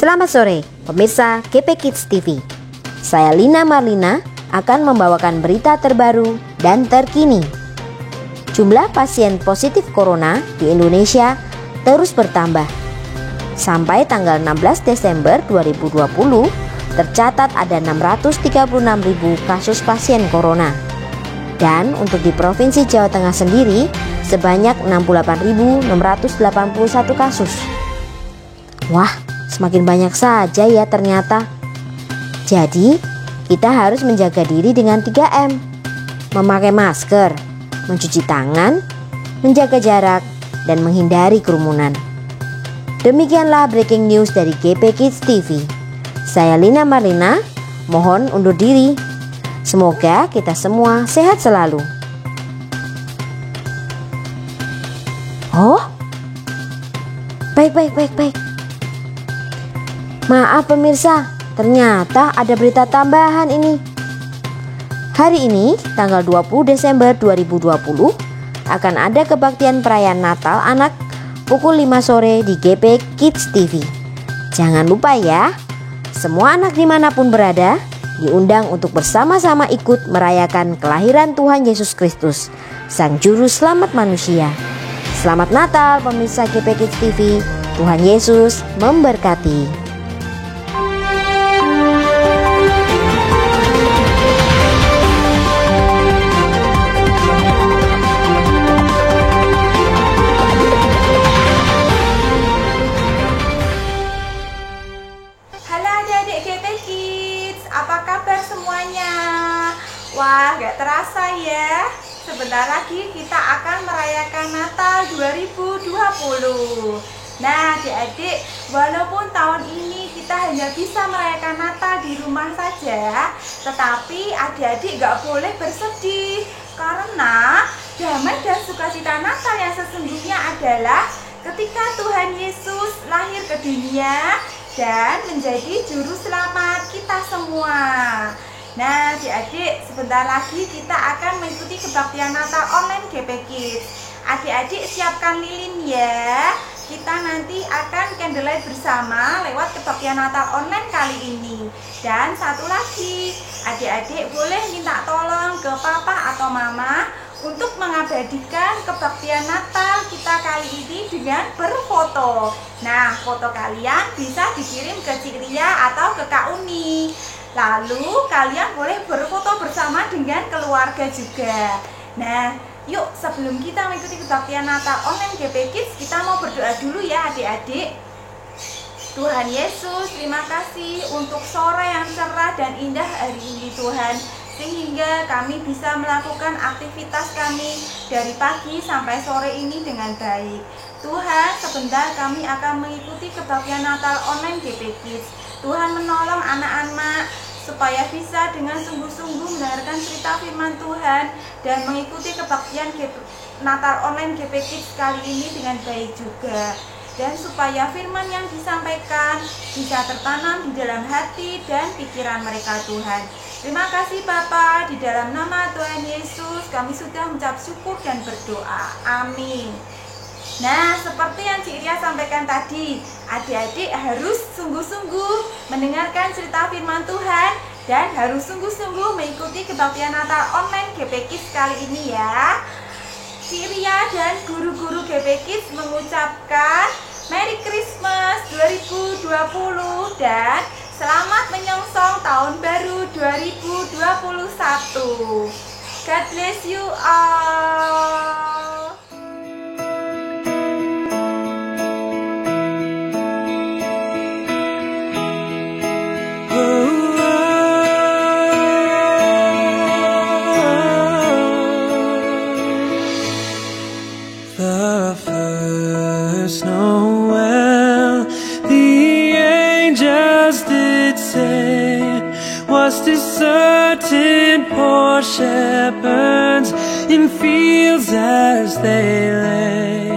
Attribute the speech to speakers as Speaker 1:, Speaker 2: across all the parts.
Speaker 1: Selamat sore, pemirsa GP Kids TV. Saya Lina Marlina akan membawakan berita terbaru dan terkini. Jumlah pasien positif corona di Indonesia terus bertambah. Sampai tanggal 16 Desember 2020, tercatat ada 636.000 kasus pasien corona. Dan untuk di Provinsi Jawa Tengah sendiri, sebanyak 68.681 kasus. Wah, semakin banyak saja ya ternyata. Jadi, kita harus menjaga diri dengan 3M. Memakai masker, mencuci tangan, menjaga jarak, dan menghindari kerumunan. Demikianlah breaking news dari GP Kids TV. Saya Lina Marlina, mohon undur diri. Semoga kita semua sehat selalu. Oh, baik. Maaf pemirsa, ternyata ada berita tambahan ini. Hari ini, tanggal 20 Desember 2020, akan ada kebaktian perayaan Natal anak pukul 5 sore di GP Kids TV. Jangan lupa ya, semua anak dimanapun berada, diundang untuk bersama-sama ikut merayakan kelahiran Tuhan Yesus Kristus, Sang Juru Selamat manusia. Selamat Natal pemirsa GP Kids TV, Tuhan Yesus memberkati.
Speaker 2: Apa kabar semuanya? Wah, gak terasa ya, sebentar lagi kita akan merayakan Natal 2020. Nah adik-adik, walaupun tahun ini kita hanya bisa merayakan Natal di rumah saja, tetapi adik-adik gak boleh bersedih, karena damai dan sukacita Natal yang sesungguhnya adalah ketika Tuhan Yesus lahir ke dunia dan menjadi juru selamat kita semua. Nah adik-adik, sebentar lagi kita akan mengikuti kebaktian Natal online GP Kids. Adik-adik siapkan lilin ya. Kita nanti akan candlelight bersama lewat kebaktian Natal online kali ini. Dan satu lagi, adik-adik boleh minta tolong ke papa atau mama untuk mengabadikan kebaktian Natal kita kali ini dengan berfoto. Nah, foto kalian bisa dikirim ke Cik Ria atau ke Kak Uni. Lalu kalian boleh berfoto bersama dengan keluarga juga. Nah, yuk sebelum kita mengikuti kebaktian Natal online GP Kids, kita mau berdoa dulu ya adik-adik. Tuhan Yesus, terima kasih untuk sore yang cerah dan indah hari ini Tuhan, sehingga kami bisa melakukan aktivitas kami dari pagi sampai sore ini dengan baik. Tuhan, sebentar kami akan mengikuti kebaktian Natal online GP Kids. Tuhan menolong anak-anak supaya bisa dengan sungguh-sungguh mendengarkan cerita firman Tuhan dan mengikuti kebaktian Natal online GP Kids kali ini dengan baik juga. Dan supaya firman yang disampaikan bisa tertanam di dalam hati dan pikiran mereka Tuhan. Terima kasih Bapa, di dalam nama Tuhan Yesus kami sudah mengucap syukur dan berdoa. Amin. Nah, seperti yang Cik Ria sampaikan tadi, adik-adik harus sungguh-sungguh mendengarkan cerita firman Tuhan dan harus sungguh-sungguh mengikuti kebaktian Natal online GP Kids kali ini ya. Cik Ria dan guru-guru GP Kids mengucapkan Merry Christmas 2020 dan selamat menyongsong tahun baru 2021. God bless you all.
Speaker 3: The first Noel, the angels did say, was to certain poor shepherds in fields as they lay,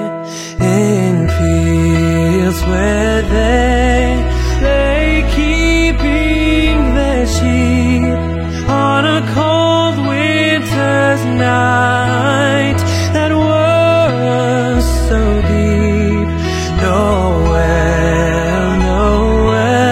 Speaker 3: in fields where they lay keeping their sheep on a cold winter's night that was so deep. Noel, Noel.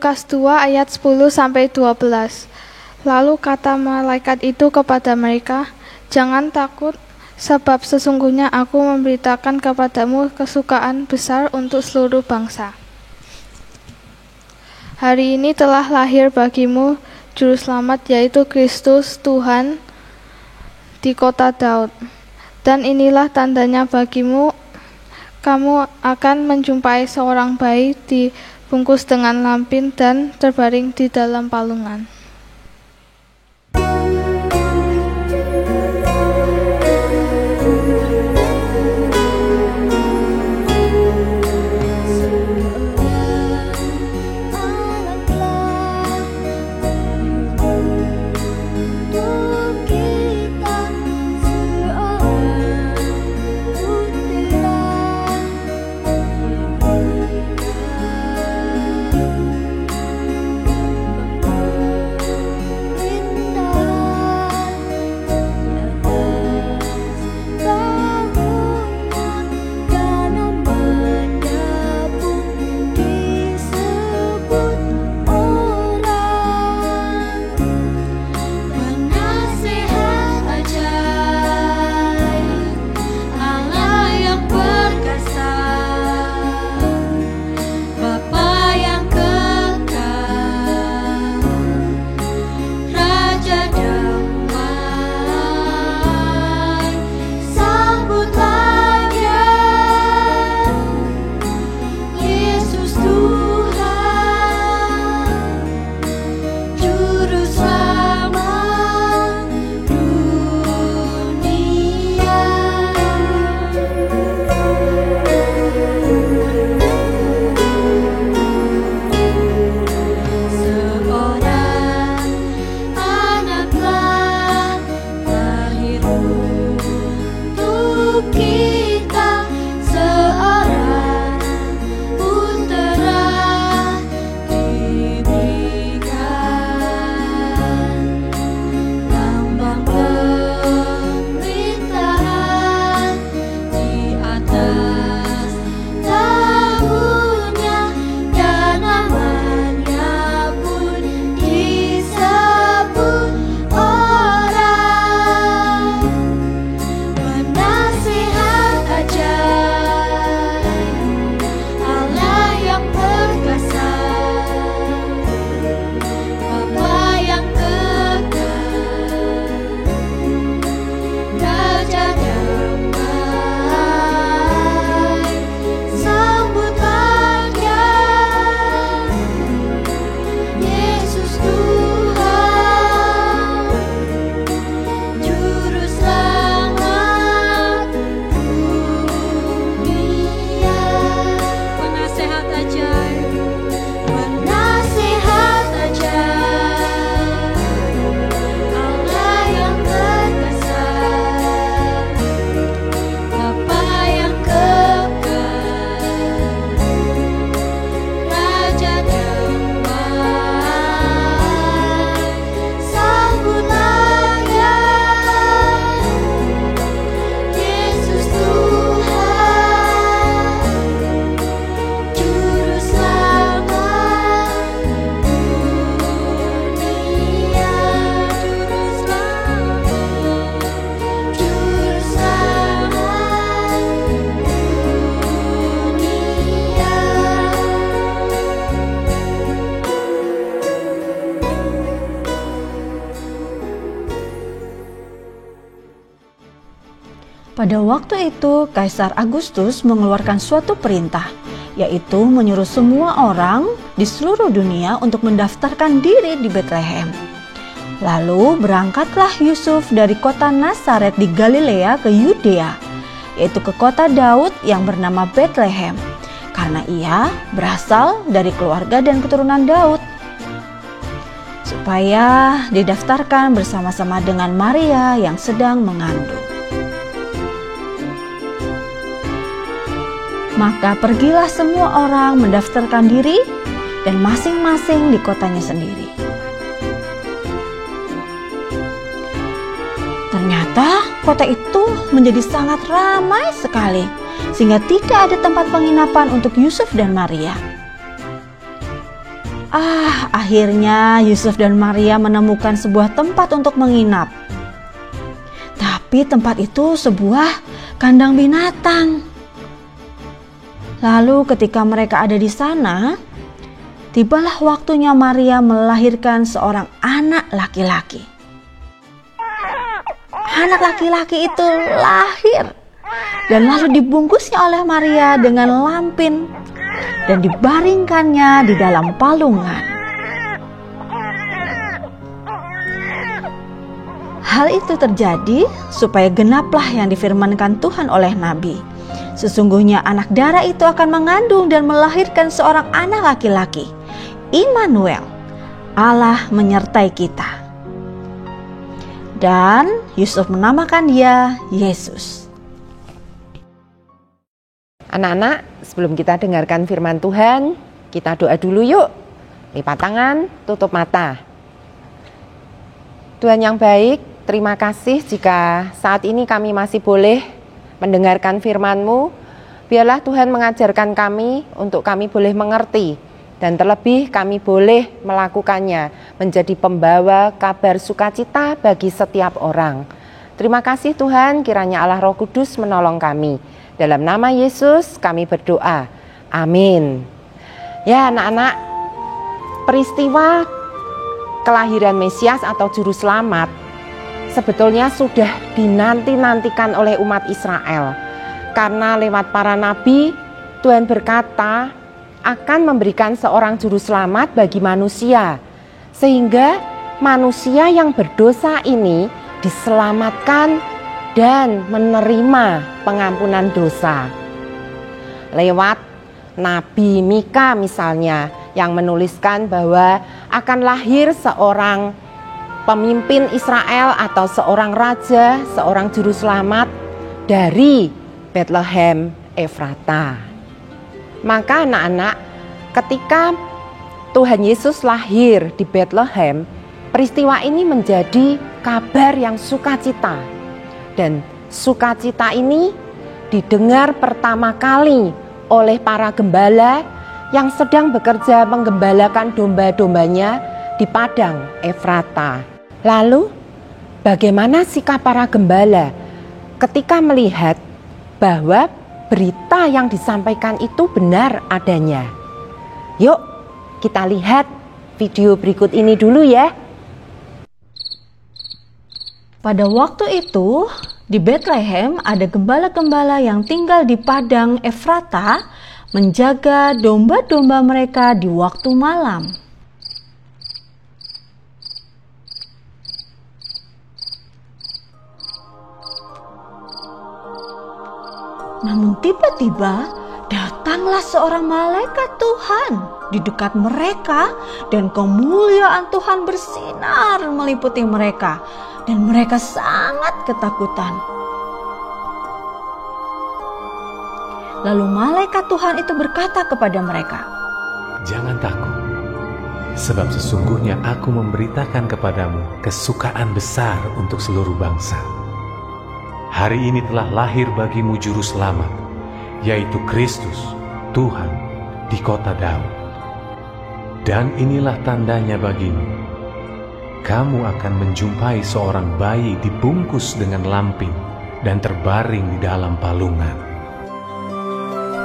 Speaker 4: Lukas 2 ayat 10-12. Lalu kata malaikat itu kepada mereka, "Jangan takut, sebab sesungguhnya aku memberitakan kepadamu kesukaan besar untuk seluruh bangsa. Hari ini telah lahir bagimu Juru Selamat, yaitu Kristus Tuhan di kota Daud. Dan inilah tandanya bagimu, kamu akan menjumpai seorang bayi dibungkus dengan lampin dan terbaring di dalam palungan."
Speaker 5: Pada waktu itu, Kaisar Agustus mengeluarkan suatu perintah, yaitu menyuruh semua orang di seluruh dunia untuk mendaftarkan diri di Betlehem. Lalu berangkatlah Yusuf dari kota Nazaret di Galilea ke Yudea, yaitu ke kota Daud yang bernama Betlehem, karena ia berasal dari keluarga dan keturunan Daud, supaya didaftarkan bersama-sama dengan Maria yang sedang mengandung. Maka pergilah semua orang mendaftarkan diri dan masing-masing di kotanya sendiri. Ternyata kota itu menjadi sangat ramai sekali, sehingga tidak ada tempat penginapan untuk Yusuf dan Maria. Akhirnya Yusuf dan Maria menemukan sebuah tempat untuk menginap. Tapi tempat itu sebuah kandang binatang. Lalu ketika mereka ada di sana, tibalah waktunya Maria melahirkan seorang anak laki-laki. Anak laki-laki itu lahir dan lalu dibungkusnya oleh Maria dengan lampin dan dibaringkannya di dalam palungan. Hal itu terjadi supaya genaplah yang difirmankan Tuhan oleh Nabi. Sesungguhnya anak darah itu akan mengandung dan melahirkan seorang anak laki-laki. Immanuel, Allah menyertai kita. Dan Yusuf menamakan dia Yesus.
Speaker 6: Anak-anak, sebelum kita dengarkan firman Tuhan, kita doa dulu yuk. Lipat tangan, tutup mata. Tuhan yang baik, terima kasih jika saat ini kami masih boleh mendengarkan firman-Mu. Biarlah Tuhan mengajarkan kami untuk kami boleh mengerti. Dan terlebih kami boleh melakukannya menjadi pembawa kabar sukacita bagi setiap orang. Terima kasih Tuhan, kiranya Allah Roh Kudus menolong kami. Dalam nama Yesus kami berdoa. Amin. Ya anak-anak, peristiwa kelahiran Mesias atau Juru Selamat sebetulnya sudah dinanti-nantikan oleh umat Israel. Karena lewat para nabi, Tuhan berkata akan memberikan seorang juru selamat bagi manusia, sehingga manusia yang berdosa ini diselamatkan dan menerima pengampunan dosa. Lewat Nabi Mika misalnya, yang menuliskan bahwa akan lahir seorang pemimpin Israel atau seorang raja, seorang juru selamat dari Bethlehem Efrata. Maka anak-anak, ketika Tuhan Yesus lahir di Bethlehem, peristiwa ini menjadi kabar yang sukacita. Dan sukacita ini didengar pertama kali oleh para gembala yang sedang bekerja menggembalakan domba-dombanya di padang Efrata. Lalu, bagaimana sikap para gembala ketika melihat bahwa berita yang disampaikan itu benar adanya? Yuk, kita lihat video berikut ini dulu ya.
Speaker 5: Pada waktu itu, di Bethlehem ada gembala-gembala yang tinggal di padang Efrata menjaga domba-domba mereka di waktu malam. Namun tiba-tiba datanglah seorang malaikat Tuhan di dekat mereka dan kemuliaan Tuhan bersinar meliputi mereka dan mereka sangat ketakutan. Lalu malaikat Tuhan itu berkata kepada mereka,
Speaker 7: "Jangan takut, sebab sesungguhnya aku memberitakan kepadamu kesukaan besar untuk seluruh bangsa. Hari ini telah lahir bagimu Juru Selamat, yaitu Kristus, Tuhan, di kota Daud. Dan inilah tandanya bagimu. Kamu akan menjumpai seorang bayi dibungkus dengan lampin dan terbaring di dalam palungan."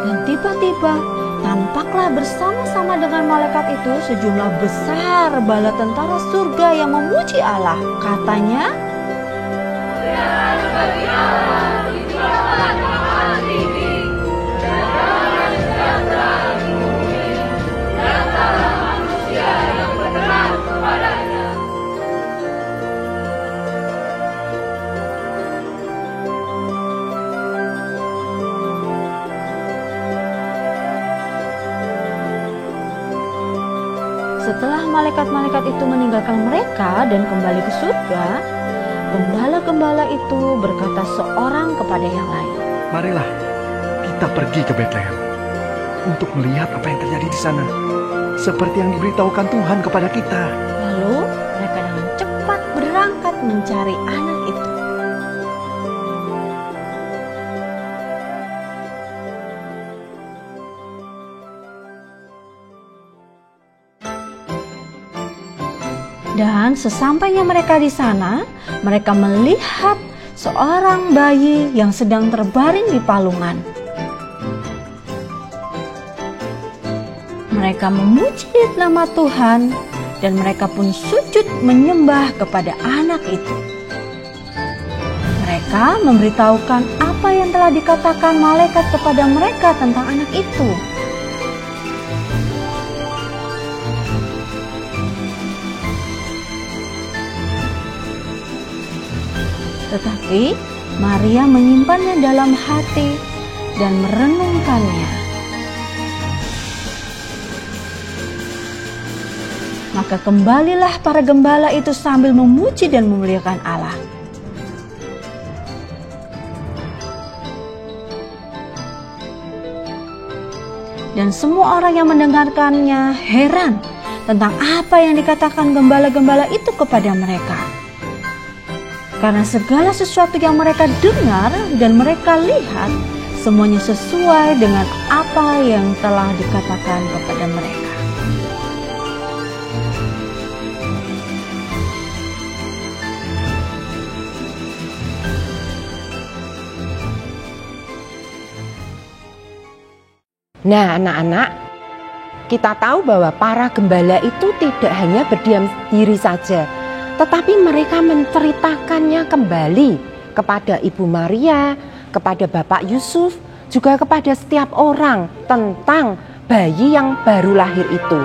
Speaker 5: Dan tiba-tiba tampaklah bersama-sama dengan malaikat itu sejumlah besar bala tentara surga yang memuji Allah. Katanya, setelah malaikat-malaikat itu meninggalkan mereka dan kembali ke surga, gembala-gembala itu berkata seorang kepada yang lain,
Speaker 8: "Marilah kita pergi ke Bethlehem untuk melihat apa yang terjadi di sana, seperti yang diberitahukan Tuhan kepada kita."
Speaker 5: Lalu mereka dengan cepat berangkat mencari anak itu. Dan sesampainya mereka di sana, mereka melihat seorang bayi yang sedang terbaring di palungan. Mereka memuji nama Tuhan dan mereka pun sujud menyembah kepada anak itu. Mereka memberitahukan apa yang telah dikatakan malaikat kepada mereka tentang anak itu. Tetapi Maria menyimpannya dalam hati dan merenungkannya. Maka kembalilah para gembala itu sambil memuji dan memuliakan Allah. Dan semua orang yang mendengarkannya heran tentang apa yang dikatakan gembala-gembala itu kepada mereka. Karena segala sesuatu yang mereka dengar dan mereka lihat, semuanya sesuai dengan apa yang telah dikatakan kepada mereka.
Speaker 6: Nah, anak-anak, kita tahu bahwa para gembala itu tidak hanya berdiam diri saja, tetapi mereka menceritakannya kembali kepada Ibu Maria, kepada Bapak Yusuf, juga kepada setiap orang tentang bayi yang baru lahir itu.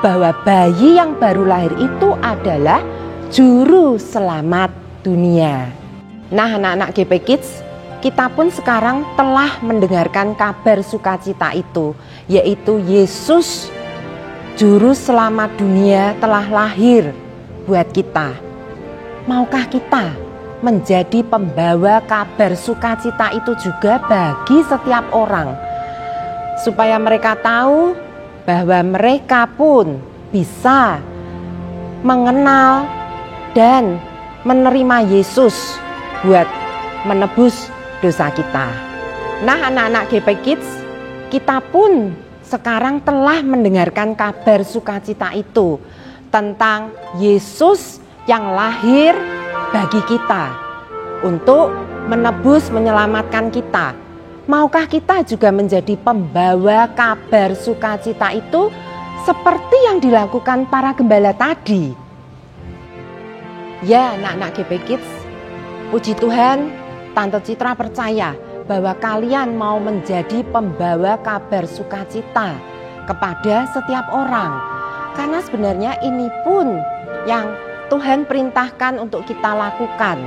Speaker 6: Bahwa bayi yang baru lahir itu adalah juru selamat dunia. Nah, anak-anak GP Kids, kita pun sekarang telah mendengarkan kabar sukacita itu, yaitu Yesus, juru selamat dunia, telah lahir buat kita. Maukah kita menjadi pembawa kabar sukacita itu juga bagi setiap orang, supaya mereka tahu bahwa mereka pun bisa mengenal dan menerima Yesus buat menebus dosa kita. Nah, anak-anak GP Kids, kita pun sekarang telah mendengarkan kabar sukacita itu tentang Yesus yang lahir bagi kita untuk menebus, menyelamatkan kita. Maukah kita juga menjadi pembawa kabar sukacita itu seperti yang dilakukan para gembala tadi? Ya, anak-anak GP Kids, puji Tuhan, Tante Citra percaya bahwa kalian mau menjadi pembawa kabar sukacita kepada setiap orang. Karena sebenarnya ini pun yang Tuhan perintahkan untuk kita lakukan.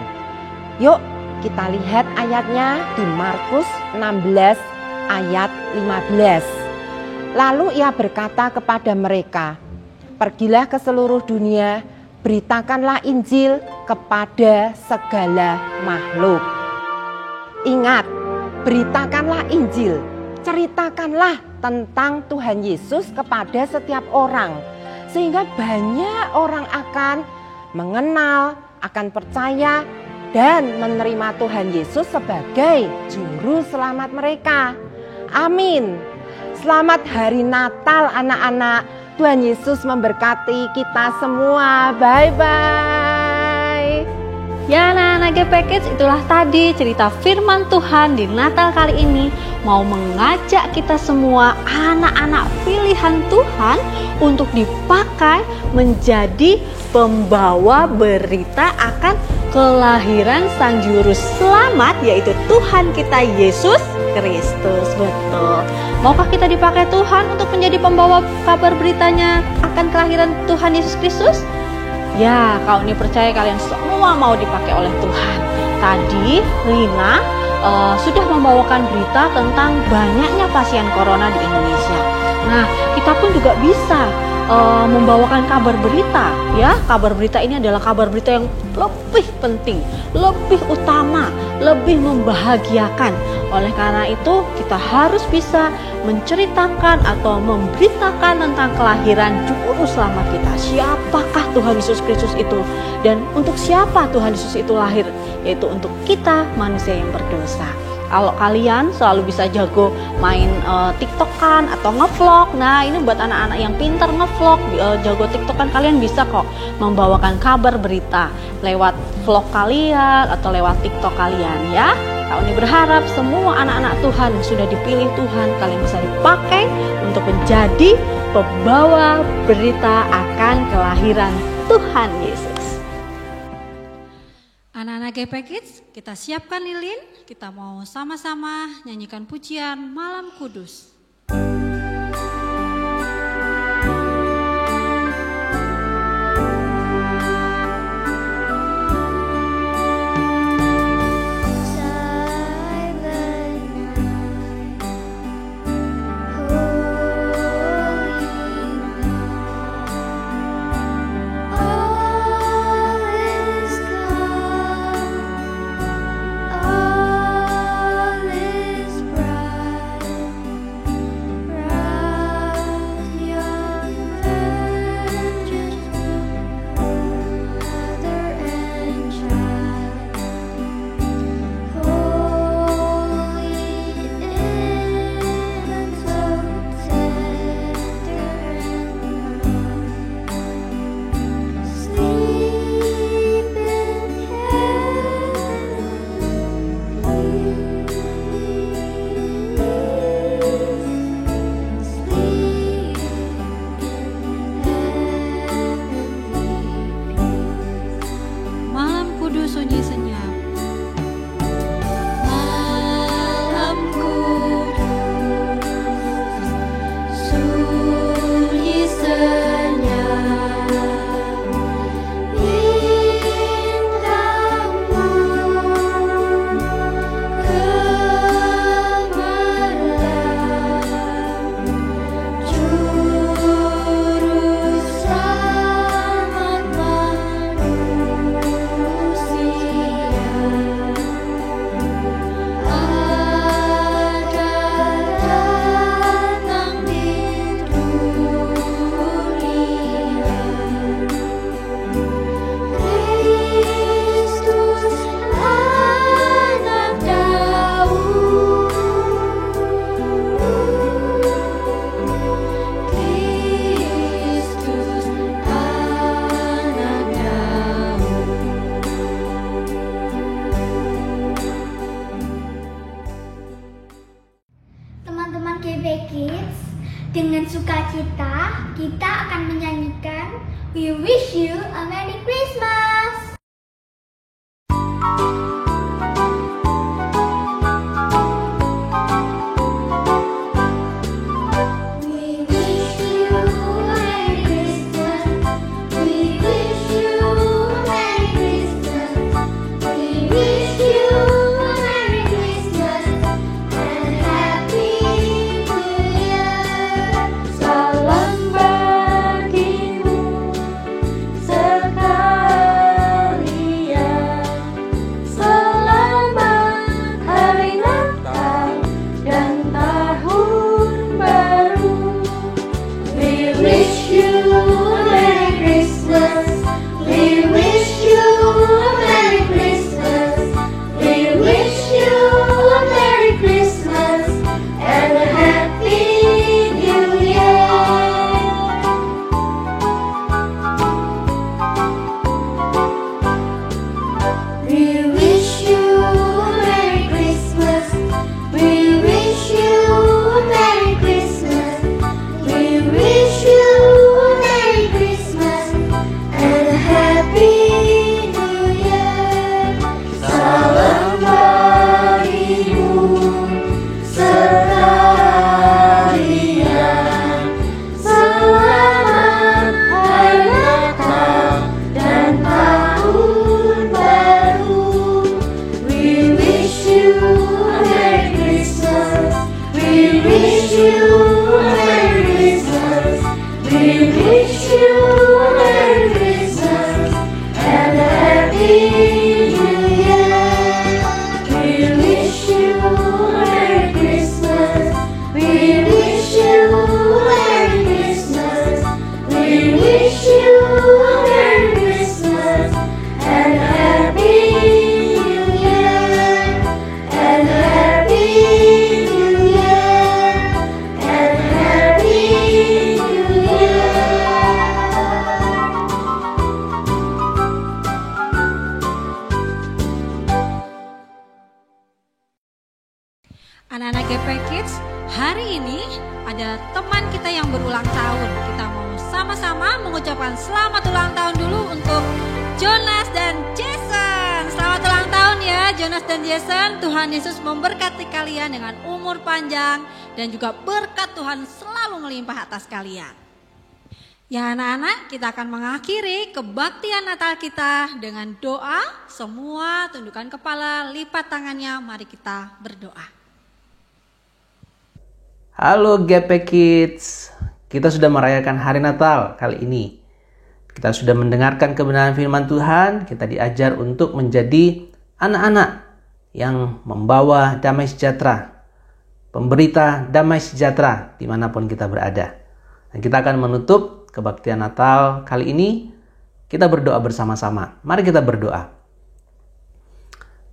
Speaker 6: Yuk kita lihat ayatnya di Markus 16 ayat 15. Lalu ia berkata kepada mereka, "Pergilah ke seluruh dunia, beritakanlah Injil kepada segala makhluk." Ingat, beritakanlah Injil, ceritakanlah tentang Tuhan Yesus kepada setiap orang, sehingga banyak orang akan mengenal, akan percaya, dan menerima Tuhan Yesus sebagai juru selamat mereka. Amin. Selamat hari Natal anak-anak. Tuhan Yesus memberkati kita semua. Bye-bye.
Speaker 5: Ya anak-anak GP Kids, itulah tadi cerita firman Tuhan di Natal kali ini, mau mengajak kita semua anak-anak pilihan Tuhan untuk dipakai menjadi pembawa berita akan kelahiran Sang Juru Selamat, yaitu Tuhan kita Yesus Kristus. Betul. Maukah kita dipakai Tuhan untuk menjadi pembawa kabar beritanya akan kelahiran Tuhan Yesus Kristus? Ya, kalau ini percaya kalian semua mau dipakai oleh Tuhan. Tadi Lina sudah membawakan berita tentang banyaknya pasien corona di Indonesia. Nah, kita pun juga bisa membawakan kabar berita, ya. Kabar berita ini adalah kabar berita yang lebih penting, lebih utama, lebih membahagiakan. Oleh karena itu, kita harus bisa menceritakan atau memberitakan tentang kelahiran Juru Selamat kita. Siapakah Tuhan Yesus Kristus itu? Dan untuk siapa Tuhan Yesus itu lahir? Yaitu untuk kita manusia yang berdosa. Kalau kalian selalu bisa jago main TikTokan atau ngevlog, nah ini buat anak-anak yang pintar ngevlog, jago TikTokan, kalian bisa kok membawakan kabar berita lewat vlog kalian atau lewat TikTok kalian ya. Kak Uni berharap semua anak-anak Tuhan yang sudah dipilih Tuhan, kalian bisa dipakai untuk menjadi pembawa berita akan kelahiran Tuhan Yesus.
Speaker 9: Anak-anak GP Kids, kita siapkan lilin, kita mau sama-sama nyanyikan pujian Malam Kudus.
Speaker 10: Dengan sukacita, kita akan menyanyikan We Wish You a Merry Christmas.
Speaker 11: Salam bagimu sekarang.
Speaker 9: Anak-anak GP Kids, hari ini ada teman kita yang berulang tahun. Kita mau sama-sama mengucapkan selamat ulang tahun dulu untuk Jonas dan Jason. Selamat ulang tahun ya Jonas dan Jason. Tuhan Yesus memberkati kalian dengan umur panjang dan juga berkat Tuhan selalu melimpah atas kalian. Ya anak-anak, kita akan mengakhiri kebaktian Natal kita dengan doa. Semua tundukkan kepala, lipat tangannya, mari kita berdoa.
Speaker 11: Halo GP Kids, kita sudah merayakan hari Natal kali ini. Kita sudah mendengarkan kebenaran firman Tuhan, kita diajar untuk menjadi anak-anak yang membawa damai sejahtera, pemberita damai sejahtera dimanapun kita berada. Dan kita akan menutup kebaktian Natal kali ini, kita berdoa bersama-sama. Mari kita berdoa.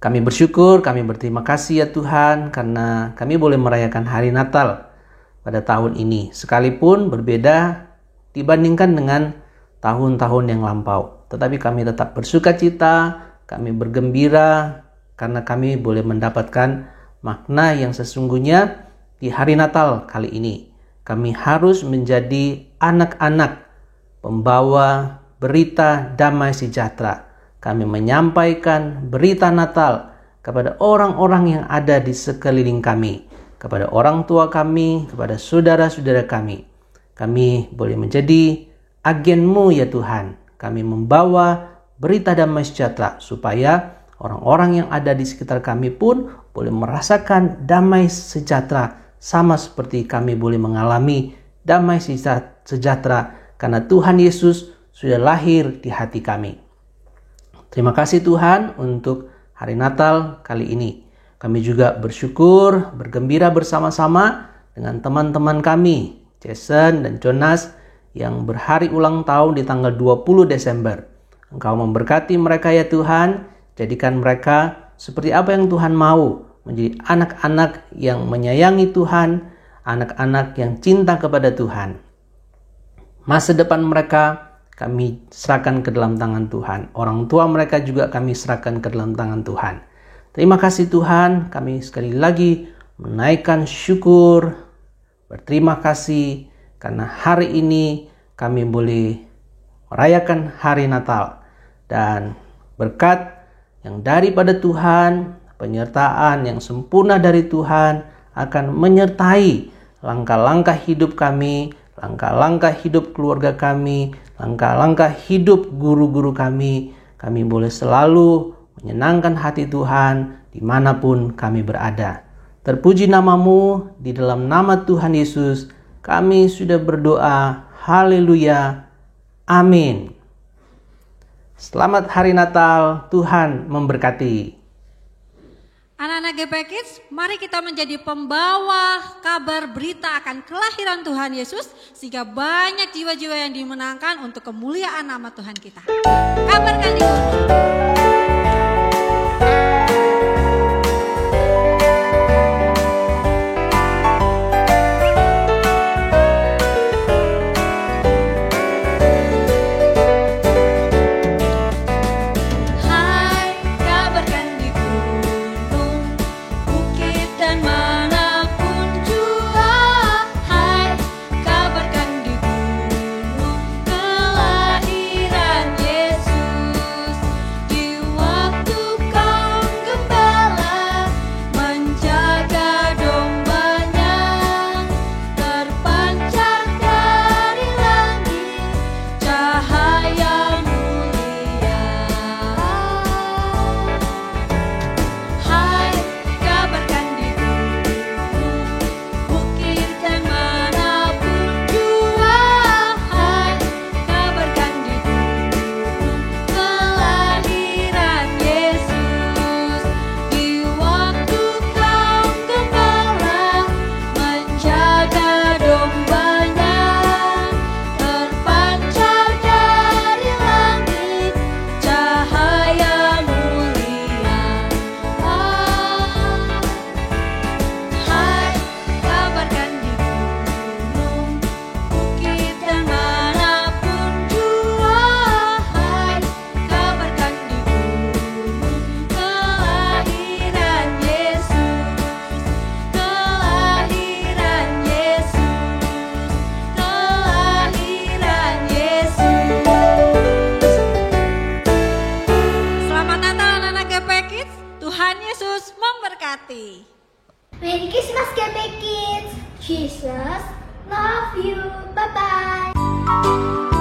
Speaker 11: Kami bersyukur, kami berterima kasih ya Tuhan, karena kami boleh merayakan hari Natal pada tahun ini. Sekalipun berbeda dibandingkan dengan tahun-tahun yang lampau. Tetapi kami tetap bersuka cita, kami bergembira, karena kami boleh mendapatkan makna yang sesungguhnya di hari Natal kali ini. Kami harus menjadi anak-anak pembawa berita damai sejahtera. Kami menyampaikan berita Natal kepada orang-orang yang ada di sekeliling kami, kepada orang tua kami, kepada saudara-saudara kami. Kami boleh menjadi agen-Mu ya Tuhan. Kami membawa berita damai sejahtera supaya orang-orang yang ada di sekitar kami pun boleh merasakan damai sejahtera sama seperti kami boleh mengalami damai sejahtera karena Tuhan Yesus sudah lahir di hati kami. Terima kasih Tuhan untuk hari Natal kali ini. Kami juga bersyukur, bergembira bersama-sama dengan teman-teman kami, Jason dan Jonas, yang berhari ulang tahun di tanggal 20 Desember. Engkau memberkati mereka ya Tuhan, jadikan mereka seperti apa yang Tuhan mau, menjadi anak-anak yang menyayangi Tuhan, anak-anak yang cinta kepada Tuhan. Masa depan mereka kami serahkan ke dalam tangan Tuhan. Orang tua mereka juga kami serahkan ke dalam tangan Tuhan. Terima kasih Tuhan, kami sekali lagi menaikkan syukur, berterima kasih karena hari ini kami boleh merayakan hari Natal. Dan berkat yang daripada Tuhan, penyertaan yang sempurna dari Tuhan akan menyertai langkah-langkah hidup kami, langkah-langkah hidup keluarga kami, langkah-langkah hidup guru-guru kami. Kami boleh selalu menyenangkan hati Tuhan dimanapun kami berada. Terpuji nama-Mu, di dalam nama Tuhan Yesus kami sudah berdoa. Haleluya. Amin. Selamat hari Natal, Tuhan memberkati.
Speaker 9: Anak-anak GP Kids, mari kita menjadi pembawa kabar berita akan kelahiran Tuhan Yesus sehingga banyak jiwa-jiwa yang dimenangkan untuk kemuliaan nama Tuhan kita. Kabarkan di dunia.
Speaker 12: Di
Speaker 9: Tuhan Yesus memberkati.
Speaker 10: Merry Christmas, Gape Kids. Jesus love you. Bye-bye.